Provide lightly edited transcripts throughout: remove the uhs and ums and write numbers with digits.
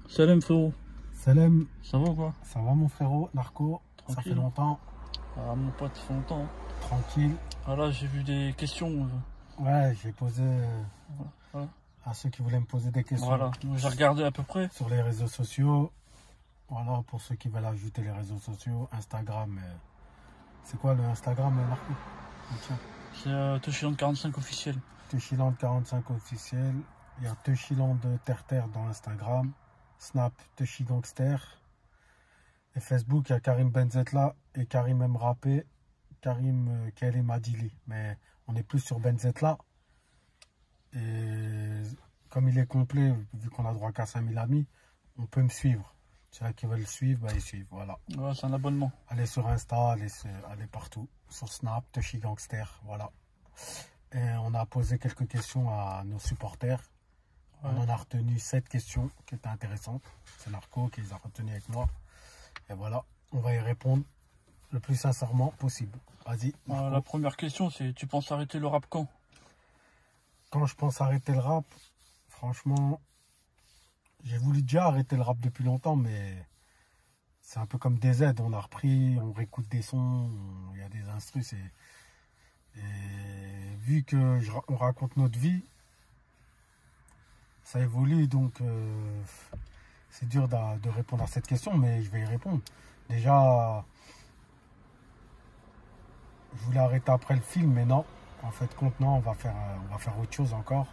Salam frérot, Salam, ça va ou quoi? ça va mon frérot, Narco? Ça fait Tranquille. longtemps, Ah mon pote, ça fait longtemps. tranquille. Ah là j'ai vu des questions. Ouais, j'ai posé Voilà. à ceux qui voulaient me poser des questions Voilà. J'ai regardé à peu près. sur les réseaux sociaux. Voilà, pour ceux qui veulent ajouter les réseaux sociaux, Instagram. C'est quoi le Instagram, Narco? Tiens, C'est Toshiland 45 officiel. Touchiland 45 officiel. Il y a Touchiland de Terre dans Instagram. Snap, Touchi Gangster. Et Facebook, il y a Karim Benzetla et Karim Mrapé. Karim Kelim Adili. Mais on est plus sur Benzetla. Et comme il est complet, vu qu'on a droit qu'à 5000 amis, on peut me suivre. Ceux qui veulent le suivre, bah, ils suivent. Voilà. Ouais, c'est un abonnement. Allez sur Insta, allez partout. Sur Snap, Toshi Gangster. Voilà. Et on a posé quelques questions à nos supporters. Ouais. On en a retenu 7 questions qui étaient intéressantes. C'est Narco qui les a retenues avec moi. Et voilà, on va y répondre le plus sincèrement possible. Vas-y. La première question c'est, tu penses arrêter le rap quand? Quand je pense arrêter le rap, franchement, j'ai voulu déjà arrêter le rap depuis longtemps, mais c'est un peu comme des aides. On a repris, on réécoute des sons, il y a des instrus. Et vu que on raconte notre vie, ça évolue, donc c'est dur de répondre à cette question, mais je vais y répondre. Déjà, je voulais arrêter après le film, mais non. En fait, compte, non, on va faire autre chose encore.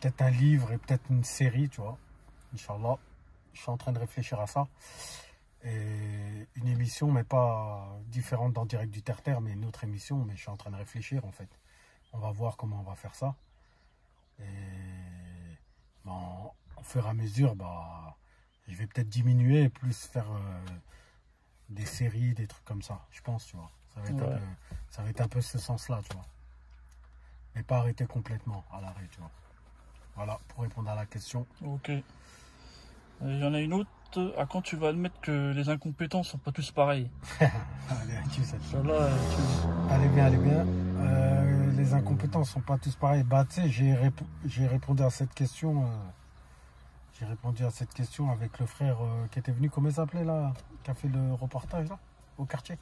Peut-être un livre et peut-être une série, tu vois. Inch'Allah. Je suis en train de réfléchir à ça. Et une émission, mais pas différente d'En Direct du Terre-Terre, mais une autre émission. Mais je suis en train de réfléchir, en fait. On va voir comment on va faire ça. Et bon, au fur et à mesure, bah, je vais peut-être diminuer et plus faire des séries, des trucs comme ça, je pense, tu vois. Ça va être un peu ce sens-là, tu vois. Mais pas arrêter complètement à l'arrêt, tu vois. Voilà, pour répondre à la question. Ok. Il y en a une autre. À quand tu vas admettre que les incompétents sont pas tous pareils? Allez, tu sais. Celle-là, Allez bien, allez bien. Les incompétents sont pas tous pareils. Bah, tu sais, j'ai répondu à cette question. J'ai répondu à cette question avec le frère qui était venu, comment il s'appelait là, qui a fait le reportage là, au quartier,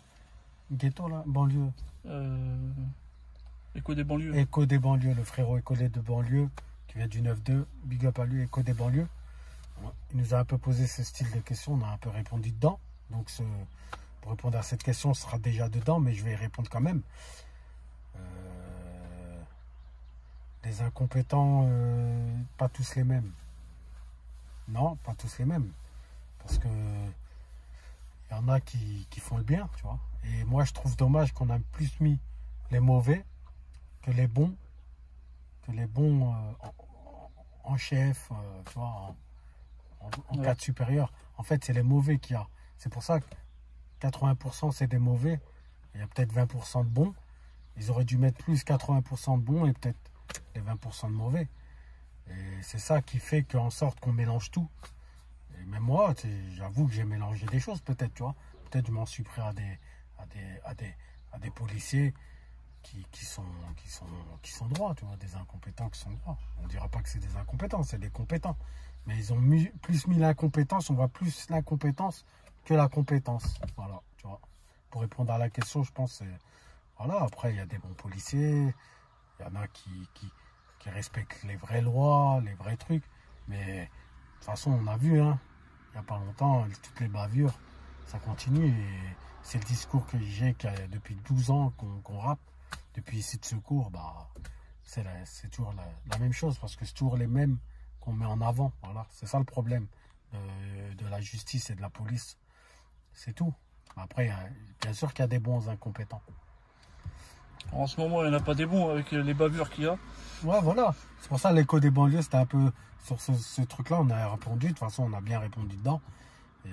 ghetto là, banlieue. Écho des banlieues. Écho des banlieues, le frérot écolé de banlieue, qui vient du 9-2, big up à lui, Écho des banlieues. Il nous a un peu posé ce style de questions, on a un peu répondu dedans. Donc pour répondre à cette question, ce sera déjà dedans, mais je vais y répondre quand même. Les incompétents, pas tous les mêmes. Non, pas tous les mêmes. Parce que il y en a qui font le bien, tu vois. Et moi, je trouve dommage qu'on a plus mis les mauvais que les bons en chef, tu vois, en cadre supérieur. En fait, c'est les mauvais qu'il y a. C'est pour ça que 80% c'est des mauvais. Il y a peut-être 20% de bons. Ils auraient dû mettre plus 80% de bons et peut-être les 20% de mauvais. Et c'est ça qui fait qu'en sorte qu'on mélange tout. Et même moi, j'avoue que j'ai mélangé des choses peut-être, tu vois. Peut-être je m'en suis pris à des policiers qui sont droits, tu vois, des incompétents qui sont droits. On ne dira pas que c'est des incompétents, c'est des compétents. Mais ils ont plus mis l'incompétence, on voit plus l'incompétence que la compétence. Voilà, tu vois. Pour répondre à la question, je pense, voilà, après, il y a des bons policiers, il y en a qui respectent les vraies lois, les vrais trucs. Mais de toute façon, on a vu, hein, il n'y a pas longtemps, toutes les bavures, ça continue. Et c'est le discours que j'ai depuis 12 ans qu'on rappe. Depuis ici de secours, bah, c'est toujours la même chose parce que c'est toujours les mêmes qu'on met en avant. Voilà, c'est ça le problème de la justice et de la police. C'est tout. Après, bien sûr qu'il y a des bons incompétents. En ce moment, il n'y en a pas des bons avec les bavures qu'il y a. Ouais, voilà. C'est pour ça l'écho des banlieues, c'était un peu sur ce truc-là. On a répondu. De toute façon, on a bien répondu dedans. Et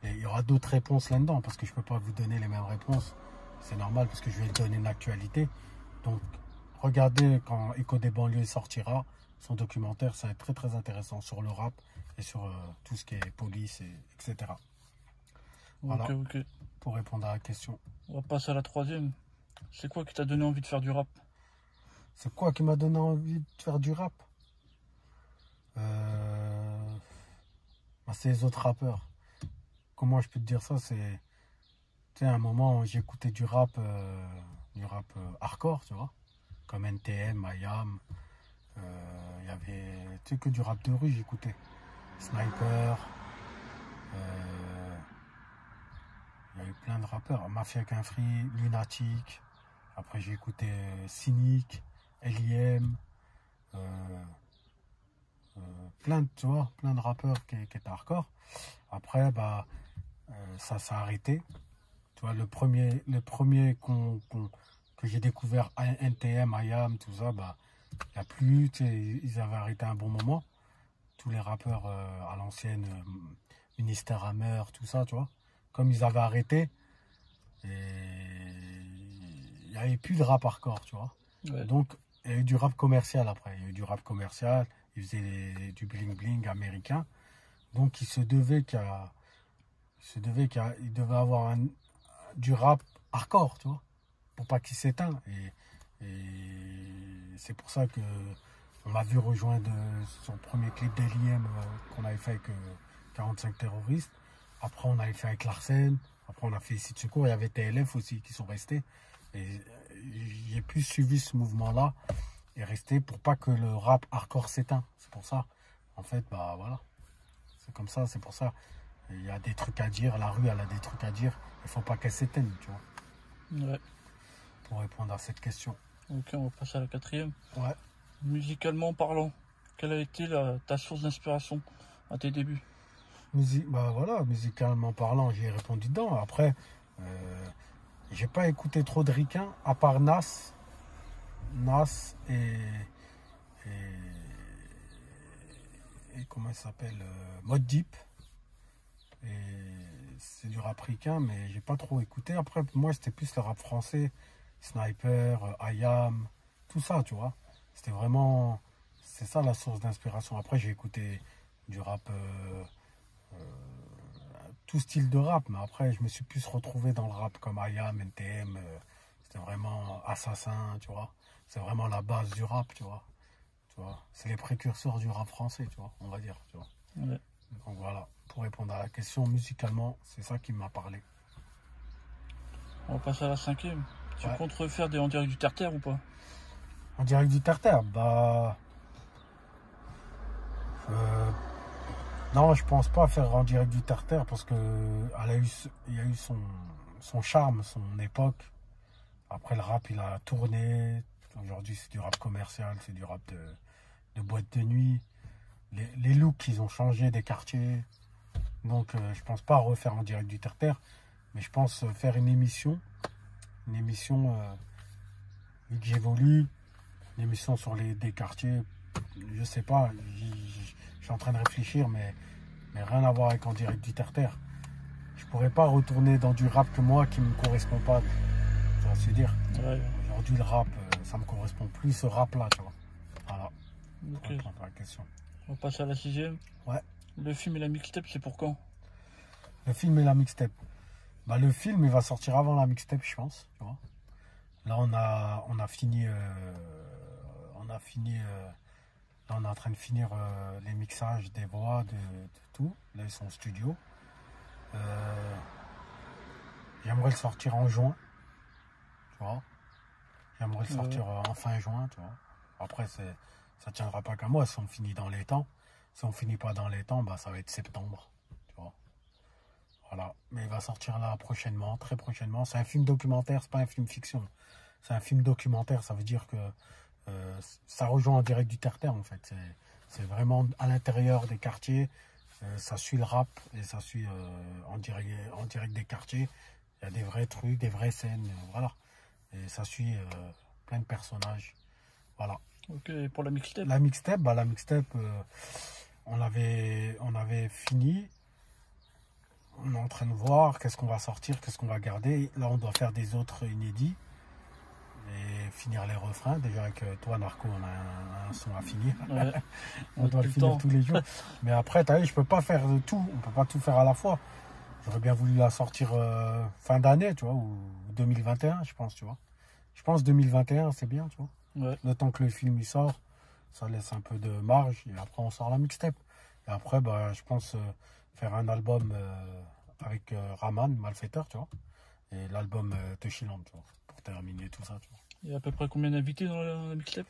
il y aura d'autres réponses là-dedans parce que je ne peux pas vous donner les mêmes réponses. C'est normal parce que je vais donner une actualité. Donc, regardez quand Écho des banlieues sortira, son documentaire, ça va être très très intéressant sur le rap et sur tout ce qui est police, etc. Voilà, Ok. pour répondre à la question. On va passer à la troisième. C'est quoi qui t'a donné envie de faire du rap? C'est quoi qui m'a donné envie de faire du rap? Bah, c'est les autres rappeurs. Comment je peux te dire ça? C'est, tu sais, à un moment, j'écoutais du rap hardcore, tu vois, comme NTM, IAM. Il y avait, tu sais, que du rap de rue, j'écoutais. Sniper. euh, il y avait plein de rappeurs. Mafia Free, Lunatic. Après, j'ai écouté Cynic, L.I.M. euh, plein, tu vois, plein de rappeurs qui étaient hardcore. Après, bah, ça s'est arrêté. Tu vois, le premier que j'ai découvert, NTM, IAM, tout ça, bah, il n'y a plus, tu sais, ils avaient arrêté un bon moment. Tous les rappeurs à l'ancienne, Ministère Hammer, tout ça, tu vois. Comme ils avaient arrêté, et il n'y avait plus de rap hardcore, tu vois. Ouais. Donc, il y a eu du rap commercial après. Il y a eu du rap commercial, ils faisaient du bling-bling américain. Donc, il devait avoir du rap hardcore, tu vois, pour pas qu'il s'éteint. Et c'est pour ça que on m'a vu rejoindre son premier clip d'L.I.M qu'on avait fait avec 45 terroristes. Après, on avait fait avec Larsen. Après, on a fait ici de secours. Il y avait TLF aussi qui sont restés. Et j'ai plus suivi ce mouvement-là et resté pour pas que le rap hardcore s'éteint. C'est pour ça. En fait, bah voilà. C'est comme ça, c'est pour ça. Il y a des trucs à dire, la rue, elle a des trucs à dire. Il faut pas qu'elle s'éteigne, tu vois, Ouais. pour répondre à cette question. Ok, on va passer à la quatrième. Ouais. Musicalement parlant, quelle a été ta source d'inspiration à tes débuts? Bah voilà, musicalement parlant, j'y ai répondu dedans. Après, j'ai pas écouté trop de ricains, à part Nas. Nas et, et comment il s'appelle Mode Deep. Et c'est du rap ricain, mais j'ai pas trop écouté. Après, moi, c'était plus le rap français, Sniper, IAM, tout ça, tu vois. C'était vraiment. C'est ça la source d'inspiration. Après, j'ai écouté du rap, tout style de rap, mais après, je me suis plus retrouvé dans le rap comme IAM, NTM. C'était vraiment Assassin, tu vois. C'est vraiment la base du rap, tu vois. Tu vois. C'est les précurseurs du rap français, tu vois, on va dire, tu vois. Ouais. Donc voilà, pour répondre à la question, musicalement, c'est ça qui m'a parlé. On va passer à la cinquième. Tu Ouais. comptes refaire des en direct du terre-terre ou pas? En direct du terre-terre, bah. euh, non, je pense pas faire en direct du terre-terre parce que il y a eu son charme, son époque. Après, le rap, il a tourné. Aujourd'hui, c'est du rap commercial, c'est du rap de boîte de nuit. Les looks, ils ont changé des quartiers. Donc, je pense pas refaire en direct du terre-terre. Mais je pense faire une émission. Une émission, vu que j'évolue, une émission sur des quartiers. Je sais pas, je suis en train de réfléchir, mais rien à voir avec en direct du terre-terre. Je pourrais pas retourner dans du rap que moi qui me correspond pas. Tu vois ce que je veux dire? Ouais. Aujourd'hui, le rap, ça me correspond plus, ce rap-là, tu vois. Voilà, pour Ok. répondre à la question. On va passer à la sixième. Ouais, Le film et la mixtape, c'est pour quand? le film et la mixtape. Bah, le film, il va sortir avant la mixtape, je pense, tu vois. Là, on a fini, là, on est en train de finir les mixages des voix, de tout. Là, ils sont au studio. Euh, J'aimerais le sortir en juin, tu vois. J'aimerais le sortir en fin juin, tu vois. Après, ça tiendra pas qu'à moi si on finit dans les temps. Si on finit pas dans les temps, bah, ça va être septembre, tu vois. Voilà. Mais il va sortir là prochainement, très prochainement. C'est un film documentaire, c'est pas un film fiction. C'est un film documentaire, ça veut dire que ça rejoint en direct du terre-terre, en fait. C'est vraiment à l'intérieur des quartiers. Ça suit le rap et ça suit en direct des quartiers. Il y a des vrais trucs, des vraies scènes, voilà. Et ça suit plein de personnages. Voilà. Ok, et pour la mixtape? La mixtape, on avait fini. On est en train de voir qu'est-ce qu'on va sortir, qu'est-ce qu'on va garder. Là, on doit faire des autres inédits et finir les refrains. Déjà, avec toi, Narco, on a un son à finir. Ouais. On doit le finir tous les jours. Mais après, tu as vu, je peux pas faire de tout. On peut pas tout faire à la fois. J'aurais bien voulu la sortir fin d'année, tu vois, ou 2021, je pense, tu vois. Je pense 2021, c'est bien, tu vois. Ouais. Le temps que le film il sort, ça laisse un peu de marge et après on sort la mixtape. Et après, bah, je pense faire un album avec Raman, Malfaiteur, tu vois. Et l'album Touchiland, tu vois, pour terminer tout ça, tu vois. Il y a à peu près combien d'invités dans la mixtape?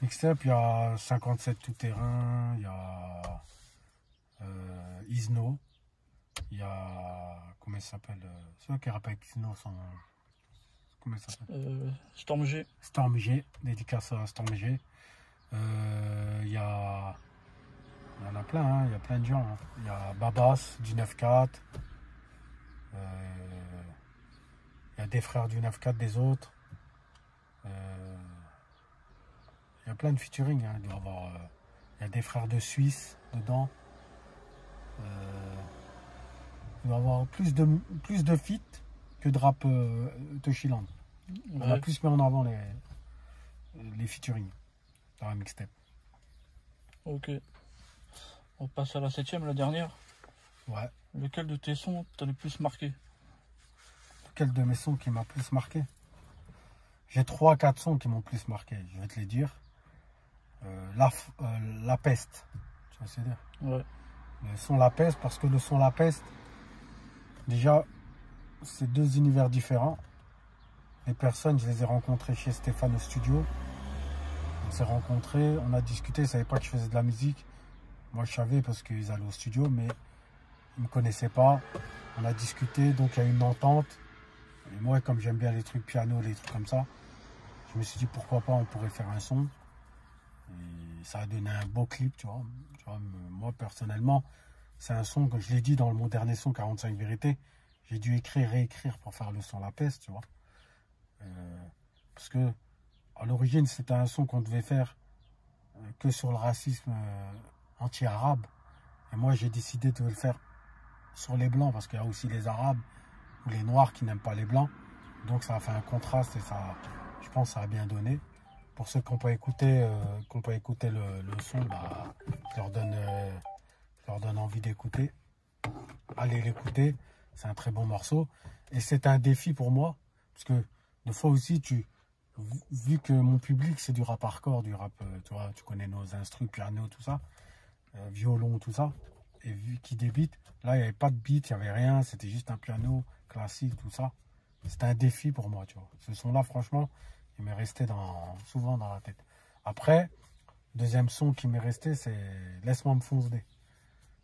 Mixtape, il y a 57 tout-terrain, il y a Isno, il y a. Comment il s'appelle c'est toi qui rappelle avec Isno, son. Comment il s'appelle Storm G. Storm G, dédicace à Storm G. Il y a. Il y en a plein, hein, il y a plein de gens. Hein. Il y a Babas du 9-4. Il y a des frères du 9-4 des autres. Il y a plein de featuring. Hein. Il y a des frères de Suisse dedans. Il doit y avoir plus de feats que de rap Touchiland. On a plus mis en avant les featuring dans la mixtape. Ok. On passe à la 7ème, la dernière. Ouais. Lequel de tes sons t'a le plus marqué? Lequel de mes sons qui m'a plus marqué? J'ai 3-4 sons qui m'ont plus marqué, je vais te les dire. La peste, tu vois ce que je veux dire? Ouais. Le son La Peste, parce que le son La Peste, déjà, c'est deux univers différents. Les personnes, je les ai rencontrées chez Stéphane au studio. On s'est rencontrés, on a discuté, ils ne savaient pas que je faisais de la musique. Moi, je savais parce qu'ils allaient au studio, mais ils ne me connaissaient pas. On a discuté, donc il y a eu une entente. Et moi, comme j'aime bien les trucs piano, les trucs comme ça, je me suis dit pourquoi pas, on pourrait faire un son. Et ça a donné un beau clip, tu vois. Moi, personnellement, c'est un son que je l'ai dit dans mon dernier son, 45 vérités. J'ai dû écrire, réécrire pour faire le son La Peste, tu vois. Parce que, à l'origine, c'était un son qu'on devait faire que sur le racisme anti-arabe. Et moi, j'ai décidé de le faire sur les blancs, parce qu'il y a aussi les arabes ou les noirs qui n'aiment pas les blancs. Donc, ça a fait un contraste et ça, je pense, ça a bien donné. Pour ceux qui n'ont pas écouté, le son, bah, je leur donne envie d'écouter. Allez l'écouter, c'est un très bon morceau. Et c'est un défi pour moi, parce que des fois aussi, vu que mon public, c'est du rap hardcore, du rap, tu vois, tu connais nos instrus, piano, tout ça, violon, tout ça, et vu qu'il débite, là, il n'y avait pas de beat, il n'y avait rien, c'était juste un piano classique, tout ça. C'était un défi pour moi, tu vois. Ce son-là, franchement, il m'est resté souvent dans la tête. Après, deuxième son qui m'est resté, c'est Laisse-moi me foncer.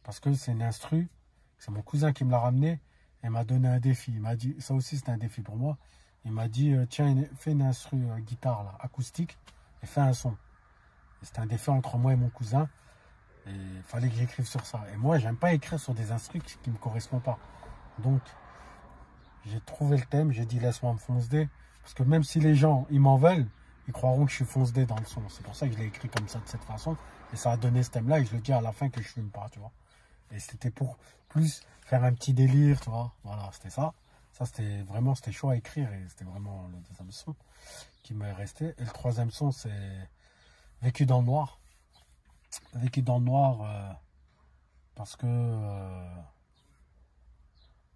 Parce que c'est une instru, c'est mon cousin qui me l'a ramené et m'a donné un défi. Il m'a dit, ça aussi c'était un défi pour moi. Il m'a dit, tiens, fais une instru guitare là, acoustique et fais un son. C'était un défi entre moi et mon cousin. Et il fallait que j'écrive sur ça. Et moi, j'aime pas écrire sur des instrus qui me correspondent pas. Donc, j'ai trouvé le thème, j'ai dit laisse-moi me foncer. Parce que même si les gens, ils m'en veulent, ils croiront que je suis fonce-dé dans le son. C'est pour ça que je l'ai écrit comme ça, de cette façon. Et ça a donné ce thème-là. Et je le dis à la fin que je fume pas, tu vois. Et c'était pour plus faire un petit délire, tu vois. Voilà, c'était ça. Ça, c'était chaud à écrire. Et c'était vraiment le deuxième son qui m'est resté. Et le troisième son, c'est Vécu dans le noir. Vécu dans le noir, parce que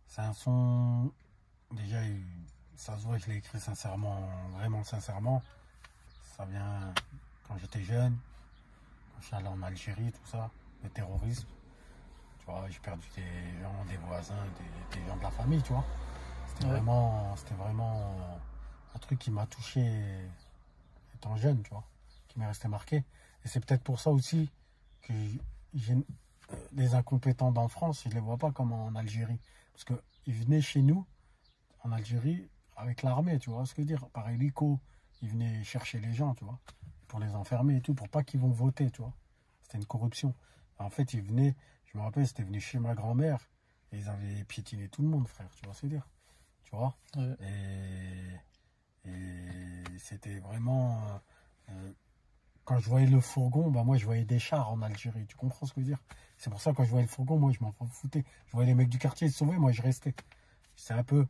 c'est un son... Déjà, ça se voit que je l'ai écrit sincèrement, vraiment sincèrement. Ça vient quand j'étais jeune, quand je suis allé en Algérie, tout ça, le terrorisme. Tu vois, j'ai perdu des gens, des voisins, des gens de la famille, tu vois. C'était vraiment un truc qui m'a touché étant jeune, tu vois, qui m'est resté marqué. Et c'est peut-être pour ça aussi que les incompétents dans France, je ne les vois pas comme en Algérie. Parce qu'ils venaient chez nous, en Algérie, avec l'armée, tu vois ce que je veux dire. Par hélico, ils venaient chercher les gens, tu vois, pour les enfermer et tout, pour pas qu'ils vont voter, tu vois. C'était une corruption. En fait, ils venaient, je me rappelle, c'était venu chez ma grand-mère, et ils avaient piétiné tout le monde, frère, tu vois ce que je veux dire. Tu vois. Ouais. Et c'était vraiment... quand je voyais le fourgon, bah moi je voyais des chars en Algérie, tu comprends ce que je veux dire. C'est pour ça que quand je voyais le fourgon, moi je m'en foutais. Je voyais les mecs du quartier se sauver, moi je restais. C'est un peu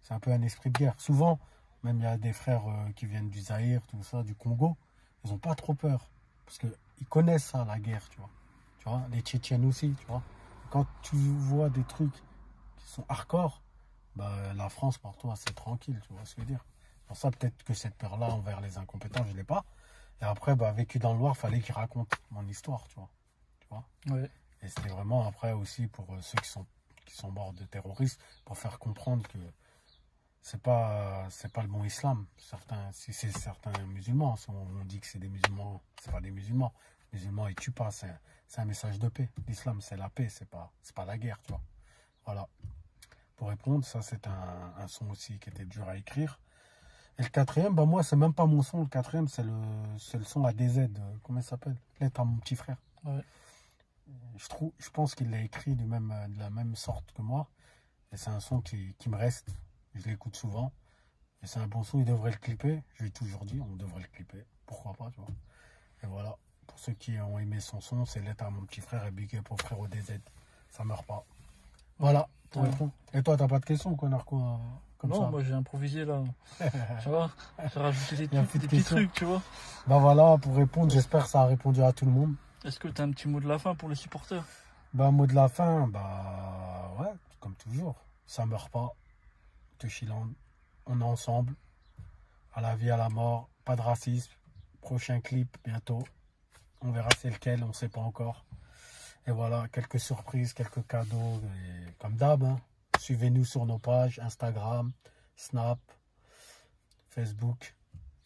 un esprit de guerre. Souvent, même il y a des frères qui viennent du Zaïre, tout ça, du Congo, ils n'ont pas trop peur. Parce qu'ils connaissent ça, la guerre, tu vois. Tu vois, les Tchétchènes aussi, tu vois. Quand tu vois des trucs qui sont hardcore, bah, la France, pour toi, c'est tranquille, tu vois ce que je veux dire. Pour ça, peut-être que cette peur-là envers les incompétents, je ne l'ai pas. Et après, bah, Vécu dans le noir, fallait qu'il raconte mon histoire, tu vois. Ouais. Et c'était vraiment après aussi pour ceux qui sont morts de terroristes, pour faire comprendre que c'est pas le bon islam. Si c'est certains musulmans, si on dit que c'est des musulmans, c'est pas des musulmans. Les musulmans, ils tuent pas, c'est un message de paix. L'islam, c'est la paix, c'est pas la guerre, tu vois. Voilà. Pour répondre, ça c'est un son aussi qui était dur à écrire. Et le quatrième, bah moi, c'est même pas mon son. Le quatrième, c'est le son à DZ. Comment il s'appelle? Lettre à mon petit frère. Ouais. Je pense qu'il l'a écrit de la même sorte que moi. Et c'est un son qui me reste. Je l'écoute souvent. Et c'est un bon son, il devrait le clipper. Je lui ai toujours dit, on devrait le clipper. Pourquoi pas, tu vois. Et voilà. Pour ceux qui ont aimé son son, c'est Lettre à mon petit frère et Big Up au frère au DZ. Ça meurt pas. Voilà. Pour répondre. Et toi, t'as pas de questions, quoi, Narco, comme non, ça? moi j'ai improvisé là. Tu vois, j'ai rajouté des petits trucs, tu vois. Bah voilà, pour répondre, j'espère que ça a répondu à tout le monde. Est-ce que tu as un petit mot de la fin pour les supporters? Bah, mot de la fin, bah ouais, comme toujours. Ça meurt pas. Touchiland, on est ensemble. À la vie, à la mort. Pas de racisme. Prochain clip bientôt. On verra c'est lequel, on sait pas encore. Et voilà, quelques surprises, quelques cadeaux. Et comme d'hab, hein, suivez-nous sur nos pages Instagram, Snap, Facebook.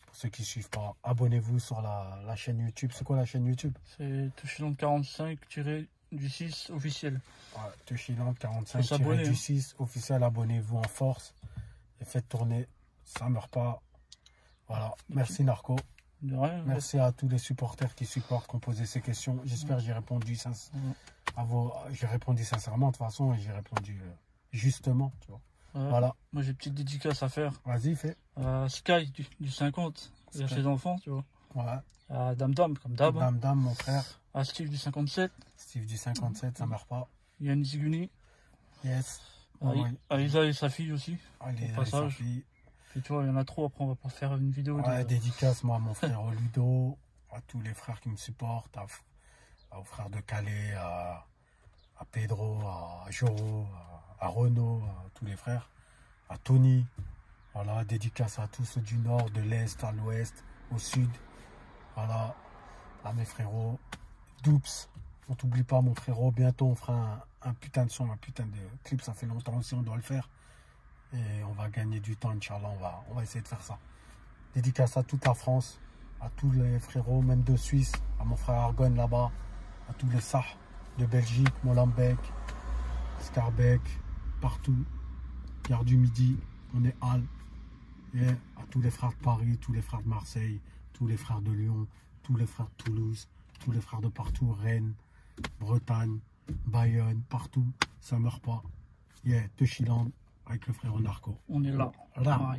Pour ceux qui ne suivent pas, abonnez-vous sur la chaîne YouTube. C'est quoi la chaîne YouTube? C'est Touchiland 45-du-6 officiel. Ouais, Touchiland 45-du-6 officiel. Abonnez-vous en force et faites tourner. Ça ne meurt pas. Voilà. Merci Narco. De rien. Merci à tous les supporters qui supportent, qui ont posé ces questions. J'espère que j'ai répondu j'ai répondu sincèrement de toute façon et j'ai répondu justement. Tu vois. Voilà. Moi j'ai une petite dédicace à faire. Vas-y, fais. Sky du 50, il y a ses enfants, tu vois. Ouais. À Dame Dame, comme d'hab. Dame Dame, mon frère. À Steve du 57. Steve du 57, ça meurt pas. Yann Ziguni. Yes. À Isa et sa fille aussi. Allez, au passage. sa fille. Et tu vois, il y en a trop, après on va pas faire une vidéo. Ouais, dédicace moi à mon frère Ludo, à tous les frères qui me supportent, aux frères de Calais, à Pedro, à Joro, à Renaud, à tous les frères, à Tony. Voilà, dédicace à tous ceux du nord, de l'est, à l'ouest, au sud. Voilà, à mes frérots. Doups, on t'oublie pas mon frérot, bientôt on fera un putain de son, un putain de clip, ça fait longtemps aussi, on doit le faire. Et on va gagner du temps, Inch'Allah, on va essayer de faire ça. Dédicace à toute la France, à tous les frérots, même de Suisse, à mon frère Argonne là-bas, à tous les Sah de Belgique, Molenbeek, Scarbeck, partout, Gare du Midi, on est Halle. Et à tous les frères de Paris, tous les frères de Marseille, tous les frères de Lyon, tous les frères de Toulouse, tous les frères de partout, Rennes, Bretagne, Bayonne, partout, ça meurt pas. Touchiland avec le frère Narco. On est là. Là.